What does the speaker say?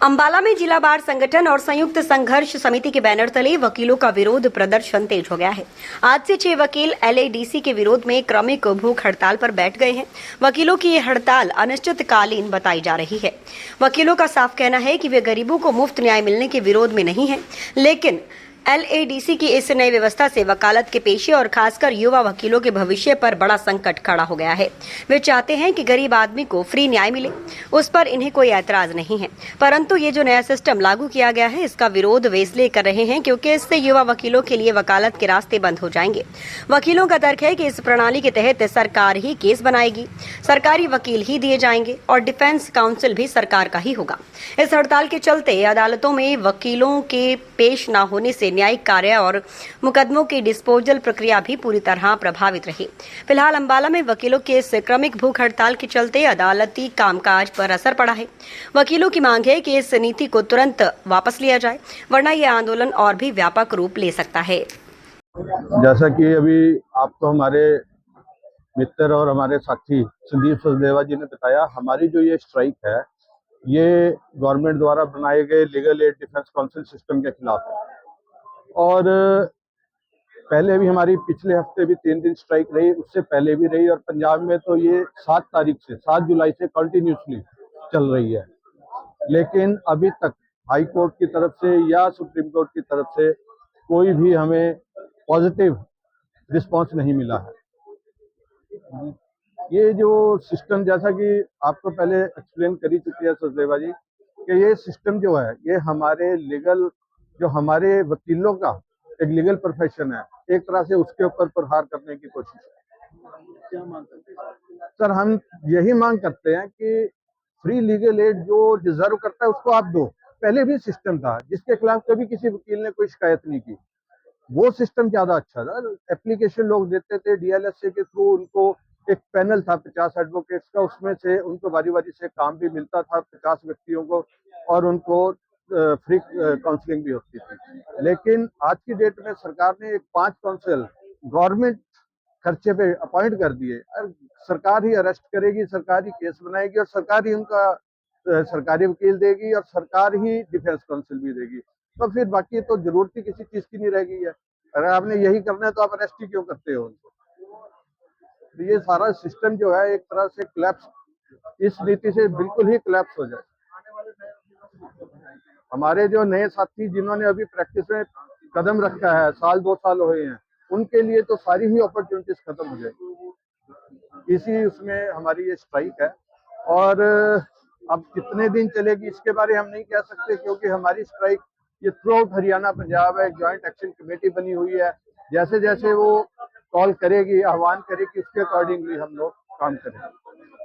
अंबाला में जिला बार संगठन और संयुक्त संघर्ष समिति के बैनर तले वकीलों का विरोध प्रदर्शन तेज हो गया है। आज से 6 वकील एलएडीसी के विरोध में क्रमिक भूख हड़ताल पर बैठ गए हैं। वकीलों की ये हड़ताल अनिश्चितकालीन बताई जा रही है। वकीलों का साफ कहना है कि वे गरीबों को मुफ्त न्याय मिलने के विरोध में नहीं है, लेकिन एलएडीसी की इस नई व्यवस्था से वकालत के पेशे और खासकर युवा वकीलों के भविष्य पर बड़ा संकट खड़ा हो गया है। वे चाहते हैं कि गरीब आदमी को फ्री न्याय मिले, उस पर इन्हें कोई ऐतराज नहीं है, परंतु ये जो नया सिस्टम लागू किया गया है इसका विरोध वे इसलिए कर रहे हैं क्योंकि इससे युवा वकीलों के लिए वकालत के रास्ते बंद हो जाएंगे। वकीलों का तर्क है कि इस प्रणाली के तहत सरकार ही केस बनाएगी, सरकारी वकील ही दिए जाएंगे और डिफेंस काउंसिल भी सरकार का ही होगा। इस हड़ताल के चलते अदालतों में वकीलों के पेश न होने से न्यायिक कार्य और मुकदमों की डिस्पोजल प्रक्रिया भी पूरी तरह प्रभावित रही। फिलहाल अंबाला में वकीलों के इस क्रमिक भूख हड़ताल के चलते अदालती कामकाज पर असर पड़ा है। वकीलों की मांग है कि इस नीति को तुरंत वापस लिया जाए, वरना यह आंदोलन और भी व्यापक रूप ले सकता है। जैसा कि अभी आपको हमारे मित्र और हमारे साथी संदीप सचदेवा जी ने बताया, हमारी जो ये स्ट्राइक है ये गवर्नमेंट द्वारा बनाए गए legal aid defence council system के खिलाफ है। और पहले भी हमारी पिछले हफ्ते भी 3 दिन स्ट्राइक रही, उससे पहले भी रही, और पंजाब में तो ये 7 जुलाई से कंटिन्यूसली चल रही है। लेकिन अभी तक हाई कोर्ट की तरफ से या सुप्रीम कोर्ट की तरफ से कोई भी हमें पॉजिटिव रिस्पांस नहीं मिला है। ये जो सिस्टम, जैसा कि आपको पहले एक्सप्लेन करी चुकी है सचदेवा जी, कि ये सिस्टम जो है ये हमारे लीगल, जो हमारे वकीलों का एक लीगल प्रोफेशन है, एक तरह से उसके ऊपर प्रहार करने की कोशिश है। क्या मांग करते हैं सर? हम यही मांग करते हैं कि फ्री लीगल एड जो डिजर्व करता है उसको आप दो। पहले भी सिस्टम था जिसके खिलाफ कभी किसी वकील ने कोई शिकायत नहीं की, वो सिस्टम ज्यादा अच्छा था। एप्लीकेशन लोग देते थे डीएलएसए के थ्रू, उनको एक पैनल था 50 एडवोकेट्स का, उसमें से उनको बारी बारी से काम भी मिलता था 50 व्यक्तियों को, और उनको फ्री काउंसलिंग भी होती थी। लेकिन आज की डेट में सरकार ने एक 5 काउंसिल गवर्नमेंट खर्चे पे अपॉइंट कर दिए। सरकार ही अरेस्ट करेगी, सरकार ही केस बनाएगी, और सरकार ही उनका सरकारी वकील देगी, और सरकार ही डिफेंस काउंसिल भी देगी। तो फिर बाकी तो जरूरत ही किसी चीज की नहीं रह गई है। अगर आपने यही करना है तो आप अरेस्ट ही क्यों करते हो उनको? तो ये सारा सिस्टम जो है एक तरह से क्लैप्स, इस नीति से बिल्कुल ही क्लैप्स हो जाए। हमारे जो नए साथी जिन्होंने अभी प्रैक्टिस में कदम रखा है, 1-2 साल हुए हैं, उनके लिए तो सारी ही अपॉर्चुनिटीज खत्म हो जाएगी। इसी उसमें हमारी ये स्ट्राइक है। और अब कितने दिन चलेगी इसके बारे हम नहीं कह सकते, क्योंकि हमारी स्ट्राइक ये थ्रू आउट हरियाणा पंजाब है, ज्वाइंट एक्शन कमेटी बनी हुई है। जैसे जैसे वो कॉल करेगी, आह्वान करेगी, उसके अकॉर्डिंगली हम लोग काम करेंगे।